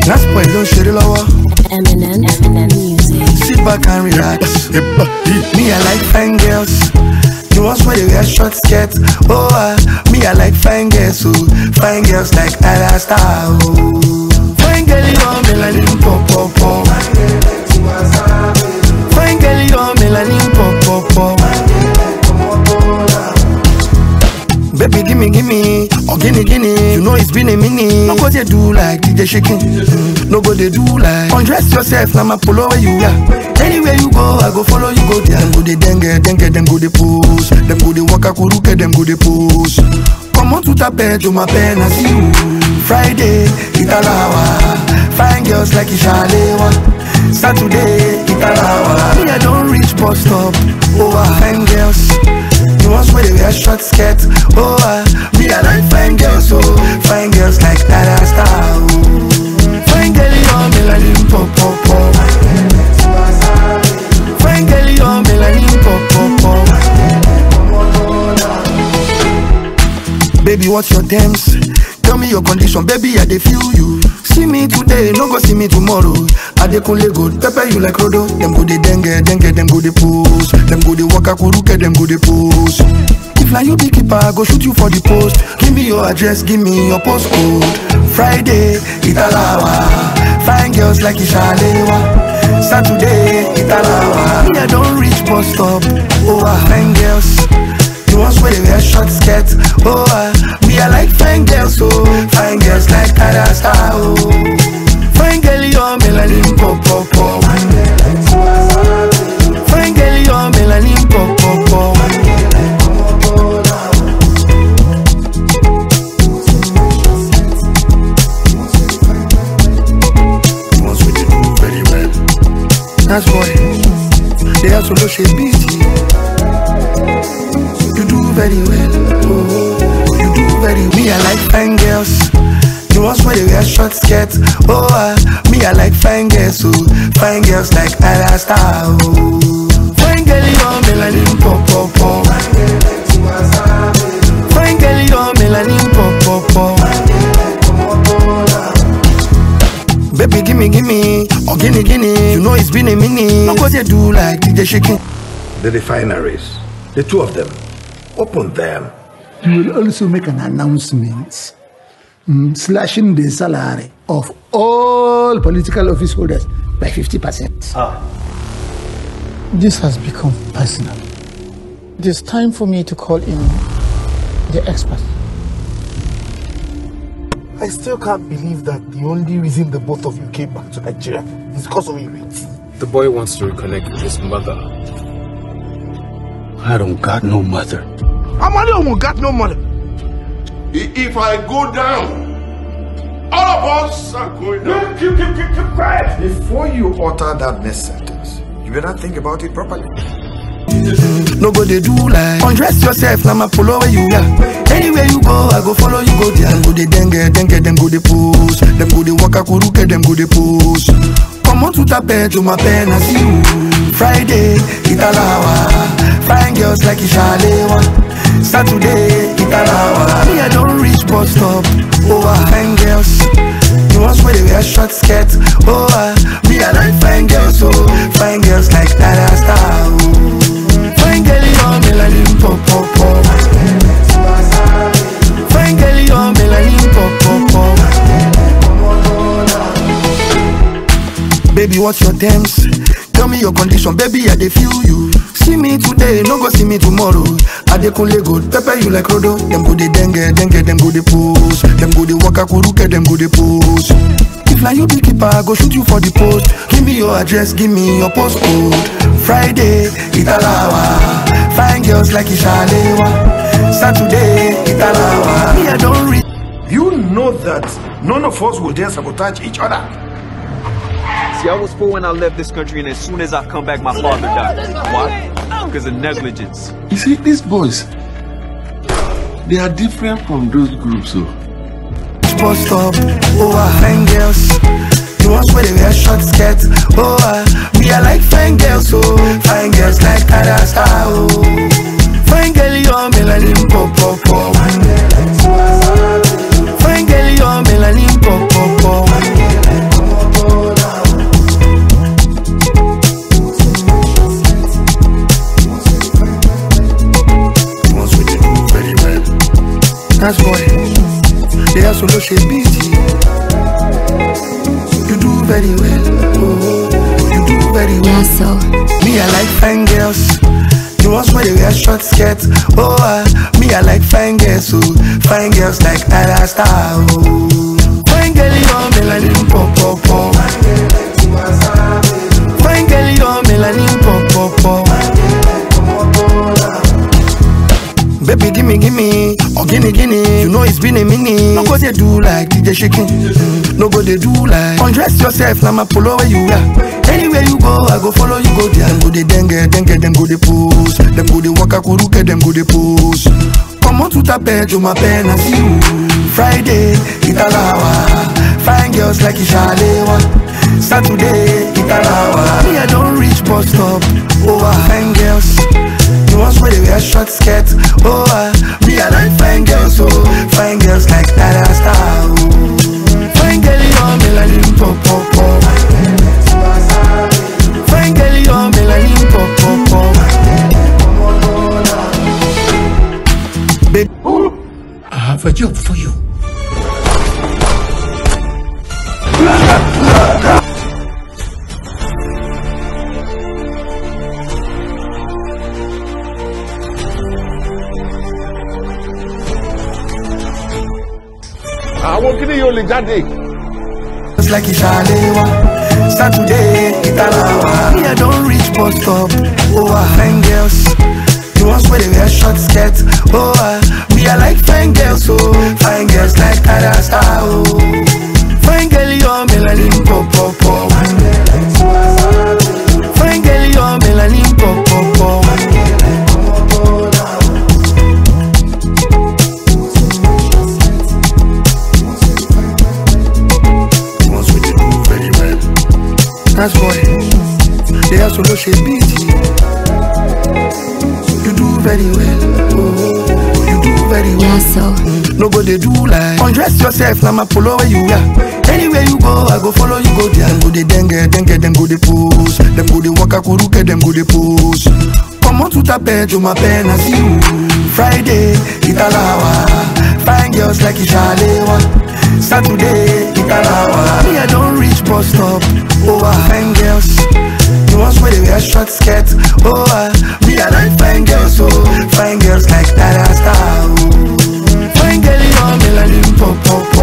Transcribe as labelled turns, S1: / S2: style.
S1: That's why don't share the lower.
S2: Eminem music.
S1: Sit back and relax. Me, I like fine girls. The ones where they wear short skirts. Oh, me, I like fine girls. So fine girls like Ada Star. Oh, fine girl, you're melanin pop pop pop. Fine girl, you're melanin pop pop pop. Baby, gimme, or gimme. You know it's been a minute. No go they do like DJ shaking. No go they do like undress yourself. Now my polo where you are. Anywhere you go, I go follow you go there. Them go they dengue, them go they pose. Them go they waka kuruke, them go they pose. Come on to tape to my pen, I see you. Friday, Italawa. Fine girls like Ishalewa. Saturday, Italawa. Me, I don't reach bus stop. Oh, fine girls. The ones where they wear short skirts. Oh, me, I like fine girls. Oh, fine girls like Ada Star. Oh, fine girl, you're melanin pop pop pop. Fine girl, you're melanin pop pop pop. Baby, what's your terms? Tell me your condition, baby, I dey feel you. See me today, no go see me tomorrow. I dey kunle good, pepper you like Rodo. Them go dey dengue, them go dey pose. Them go dey waka kuruke, them go dey pose. If na you be keeper, I go shoot you for the post. Give me your address, give me your postcode. Friday, Italawa. Fine girls like Ishalewa. Saturday, Italawa. Me, I don't reach bus stop. Oh, fine girls. The ones where they wear short skirts. Oh, me, I like fine girls. Oh, fine girls like Ada Star. Oh, fine girl, you're melanin pop pop pop. Fine girl, you're melanin pop pop pop. That's why they have to lose a beat. You do very well. Oh, you do very well. Me, I like fine girls. The ones where they wear short skirts. Oh, me, I like fine girls. So fine girls like Ada Star. Oh, fine girl, you're melanin pop pop pop. Fine girl, you're melanin pop pop pop. Baby, gimme, or gimme. You know it's been a minute. No go they do like DJ shaking.
S3: The refineries, the two of them, open them.
S4: You will also make an announcement slashing the salary of all political office holders by 50%.
S5: This has become personal. It is time for me to call in the experts.
S6: I still can't believe that the only reason the both of you came back to Nigeria is because of Iriti.
S7: The boy wants to reconnect with his mother.
S8: I don't got no mother.
S6: Amali don't got no mother.
S9: If I go down, all of us are going down.
S3: Keep quiet. Before you utter that next sentence, you better think about it properly.
S1: No go they do like undress yourself. Now my polo where you are. Anywhere you go, I go follow you go there. Them go they dengue, them go they pose. Them go they waka kuruke, them go they pose. Come on to tape to my pen, I see you. Friday, Italawa. Fine girls like Ishalewa. Saturday, Italawa. Me, I don't reach bus stop. Oh, fine girls. The ones where they wear short skirts. Oh, me, I like fine girls. Oh, fine girls like Ada Star. Oh, fine girl, you're melanin pop pop pop. Fine girl, you're melanin pop pop pop. Baby, what's your terms? Tell me your condition, baby, I dey feel you. See me today, no go see me tomorrow. I dey kunle good, pepper you like Rodo. Them go dey dengue, them go dey pose. Them go dey waka kuruke, them go dey pose. If na you be keeper, I go shoot you for the post. Give me your address, give me your postcode. Friday, Italawa. Fine girls like Ishalewa. Saturday, Italawa. Me, I don't read.
S3: You know that none of us will dare sabotage each other.
S10: See, I was 4 when I left this country, and as soon as I come back, my father died. Why? Because of negligence.
S8: You see, these boys, they are different from those groups. So.
S1: Bus stop, oh, fine girls. The ones where they wear short skirts. Oh, me, I like fine girls. Oh, fine girls like Ada Star. Oh, fine girl, you're melanin pop pop pop. Fine girl, you're They are solo she beat you. You do very well. Oh, you do very well.
S2: Yeah, so
S1: Me, I like fine girls. The ones where they wear short skirts. Oh, me, I like fine girls. Oh, fine girls like Ada Star. Oh, fine girl, you're melanin pop pop pop. Fine girl, you're melanin pop pop pop. Baby, gimme, oh gimme. You know it's been a minute. No go they do like DJ shaking. No go they do like undress yourself. Now my polo where you are. Anywhere you go, I go follow you go there. Them go they dengue, them go they pose. Them go they waka kuruke, them go they pose. Come on to the bed, you my pen and see you. Friday, Italawa. Fine girls like Ishalewa. Saturday, Italawa. Me I don't reach bus stop. Oh, fine girls. The ones where they wear short skirts. Oh, me I like fine girls. Oh, fine girls like Ada Star. Oh, fine girl, you're melanin pop pop pop. Fine girl, you're melanin pop pop pop. Baby,
S4: I have a job for you.
S9: Àwọn kìnìún yóò lè jáde.
S1: just like Ishalewa. Saturday, Italawa. Me I don't reach bus stop. Oh, fine girls. The ones where they wear short skirts. Oh, me I like fine girls. Oh, fine girls like Ada Star. Oh, fine girl, you're melanin pop pop pop. Fine girl, you're melanin pop pop pop. That's boy, they are solo she beat you. You do very well. Oh, you do very well.
S2: Yeah, so
S1: No go they do like undress yourself. Now my polo where you are. Anywhere you go, I go follow you go there. Them go they dengue, them go they pose. Them go they waka kuruke, them go they pose. Come on to the bed, you my pen and see you. Friday, Italawa. Fine girls like Ishalewa. Saturday, Italawa. Me I don't reach bus stop. Oh, fine girls. The ones where they wear short skirts. Oh, me I like fine girls. Oh, fine girls like Ada Star. Oh, fine girl, you're melanin pop pop.